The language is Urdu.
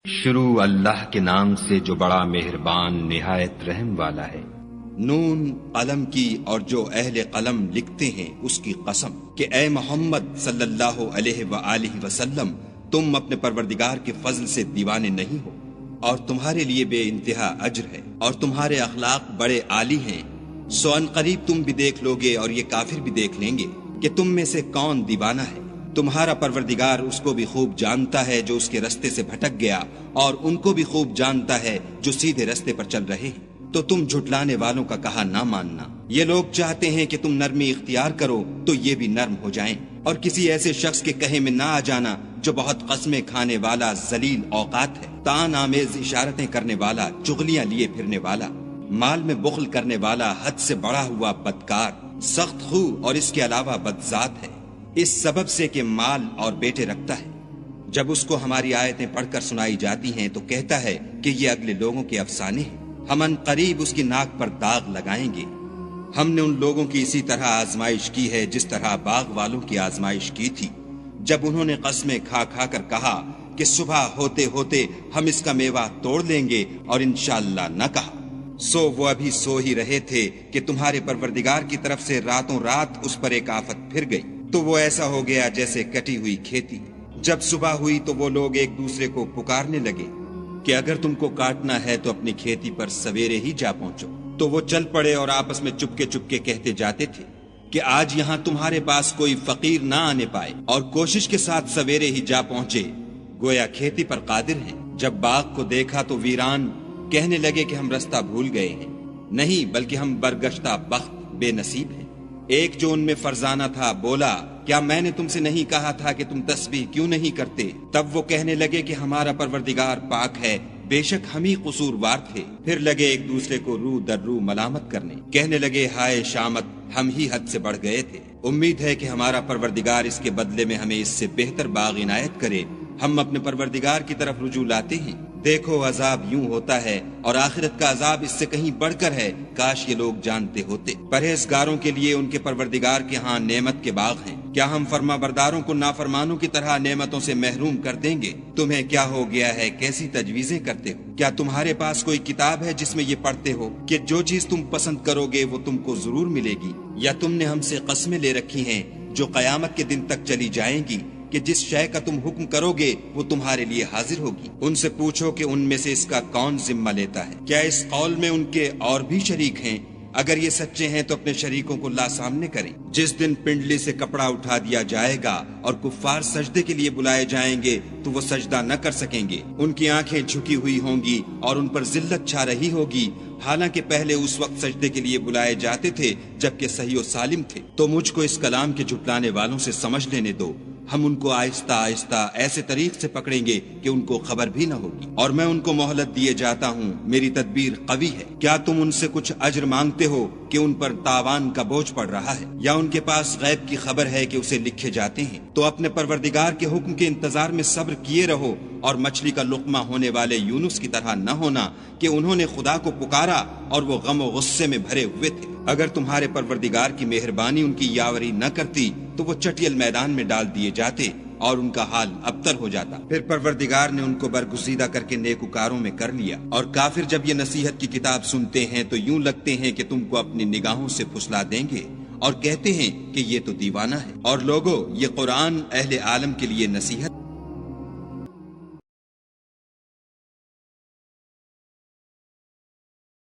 شروع اللہ کے نام سے جو بڑا مہربان نہایت رحم والا ہے۔ نون قلم کی اور جو اہل قلم لکھتے ہیں اس کی قسم کہ اے محمد صلی اللہ علیہ وآلہ وسلم تم اپنے پروردگار کے فضل سے دیوانے نہیں ہو، اور تمہارے لیے بے انتہا اجر ہے، اور تمہارے اخلاق بڑے عالی ہیں۔ سو ان قریب تم بھی دیکھ لوگے اور یہ کافر بھی دیکھ لیں گے کہ تم میں سے کون دیوانہ ہے۔ تمہارا پروردگار اس کو بھی خوب جانتا ہے جو اس کے رستے سے بھٹک گیا، اور ان کو بھی خوب جانتا ہے جو سیدھے رستے پر چل رہے ہیں۔ تو تم جھٹلانے والوں کا کہا نہ ماننا۔ یہ لوگ چاہتے ہیں کہ تم نرمی اختیار کرو تو یہ بھی نرم ہو جائیں، اور کسی ایسے شخص کے کہے میں نہ آ جانا جو بہت قسمیں کھانے والا ذلیل اوقات ہے، طعن آمیز اشارتیں کرنے والا، چغلیاں لیے پھرنے والا، مال میں بخل کرنے والا، حد سے بڑا ہوا بدکار، سخت خو اور اس کے علاوہ بدذات ہے، اس سبب سے کہ مال اور بیٹے رکھتا ہے۔ جب اس کو ہماری آیتیں پڑھ کر سنائی جاتی ہیں تو کہتا ہے کہ یہ اگلے لوگوں کے افسانے ہیں، ہم ان قریب اس کی ناک پر داغ لگائیں گے۔ ہم نے ان لوگوں کی اسی طرح آزمائش کی ہے جس طرح باغ والوں کی آزمائش کی تھی، جب انہوں نے قسمیں کھا کھا کر کہا کہ صبح ہوتے ہوتے ہم اس کا میوہ توڑ لیں گے، اور انشاءاللہ نہ کہا۔ سو وہ ابھی سو ہی رہے تھے کہ تمہارے پروردگار کی طرف سے راتوں رات اس پر ایک آفت پھر گئی، تو وہ ایسا ہو گیا جیسے کٹی ہوئی کھیتی۔ جب صبح ہوئی تو وہ لوگ ایک دوسرے کو پکارنے لگے کہ اگر تم کو کاٹنا ہے تو اپنی کھیتی پر سویرے ہی جا پہنچو۔ تو وہ چل پڑے اور آپس میں چپکے چپکے کہتے جاتے تھے کہ آج یہاں تمہارے پاس کوئی فقیر نہ آنے پائے، اور کوشش کے ساتھ سویرے ہی جا پہنچے، گویا کھیتی پر قادر ہیں۔ جب باغ کو دیکھا تو ویران، کہنے لگے کہ ہم رستہ بھول گئے ہیں، نہیں بلکہ ہم برگشتہ بخت بے نصیب ہیں۔ ایک جو ان میں فرزانہ تھا بولا، کیا میں نے تم سے نہیں کہا تھا کہ تم تسبیح کیوں نہیں کرتے؟ تب وہ کہنے لگے کہ ہمارا پروردگار پاک ہے، بے شک ہم ہی قصوروار تھے۔ پھر لگے ایک دوسرے کو رو در رو ملامت کرنے، کہنے لگے ہائے شامت، ہم ہی حد سے بڑھ گئے تھے۔ امید ہے کہ ہمارا پروردگار اس کے بدلے میں ہمیں اس سے بہتر باغ عنایت کرے۔ ہم اپنے پروردگار کی طرف رجوع لاتے ہیں۔ دیکھو عذاب یوں ہوتا ہے، اور آخرت کا عذاب اس سے کہیں بڑھ کر ہے، کاش یہ لوگ جانتے ہوتے۔ پرہیزگاروں کے لیے ان کے پروردگار کے ہاں نعمت کے باغ ہیں۔ کیا ہم فرما برداروں کو نافرمانوں کی طرح نعمتوں سے محروم کر دیں گے؟ تمہیں کیا ہو گیا ہے، کیسی تجویزیں کرتے ہو؟ کیا تمہارے پاس کوئی کتاب ہے جس میں یہ پڑھتے ہو کہ جو چیز تم پسند کرو گے وہ تم کو ضرور ملے گی؟ یا تم نے ہم سے قسمیں لے رکھی ہیں جو قیامت کے دن تک چلی جائیں گی کہ جس شے کا تم حکم کرو گے وہ تمہارے لیے حاضر ہوگی؟ ان سے پوچھو کہ ان میں سے اس کا کون ذمہ لیتا ہے؟ کیا اس قول میں ان کے اور بھی شریک ہیں؟ اگر یہ سچے ہیں تو اپنے شریکوں کو لا سامنے کریں۔ جس دن پنڈلی سے کپڑا اٹھا دیا جائے گا اور کفار سجدے کے لیے بلائے جائیں گے تو وہ سجدہ نہ کر سکیں گے، ان کی آنکھیں جھکی ہوئی ہوں گی اور ان پر ذلت چھا رہی ہوگی، حالانکہ پہلے اس وقت سجدے کے لیے بلائے جاتے تھے جبکہ صحیح و سالم تھے۔ تو مجھ کو اس کلام کے جھٹلانے والوں سے سمجھ لینے دو، ہم ان کو آہستہ آہستہ ایسے طریق سے پکڑیں گے کہ ان کو خبر بھی نہ ہوگی، اور میں ان کو مہلت دیے جاتا ہوں، میری تدبیر قوی ہے۔ کیا تم ان سے کچھ اجر مانگتے ہو کہ ان پر تاوان کا بوجھ پڑ رہا ہے، یا ان کے پاس غیب کی خبر ہے کہ اسے لکھے جاتے ہیں؟ تو اپنے پروردگار کے حکم کے انتظار میں صبر کیے رہو، اور مچھلی کا لقمہ ہونے والے یونس کی طرح نہ ہونا کہ انہوں نے خدا کو پکارا اور وہ غم و غصے میں بھرے ہوئے تھے۔ اگر تمہارے پروردگار کی مہربانی ان کی یاوری نہ کرتی تو وہ چٹیل میدان میں ڈال دیے جاتے اور ان کا حال ابتر ہو جاتا۔ پھر پروردگار نے ان کو برگزیدہ کر کے نیکوکاروں میں کر لیا، اور کافر جب یہ نصیحت کی کتاب سنتے ہیں تو یوں لگتے ہیں کہ تم کو اپنی نگاہوں سے پھسلا دیں گے، اور کہتے ہیں کہ یہ تو دیوانہ ہے۔ اور لوگو، یہ قرآن اہل عالم کے لیے نصیحت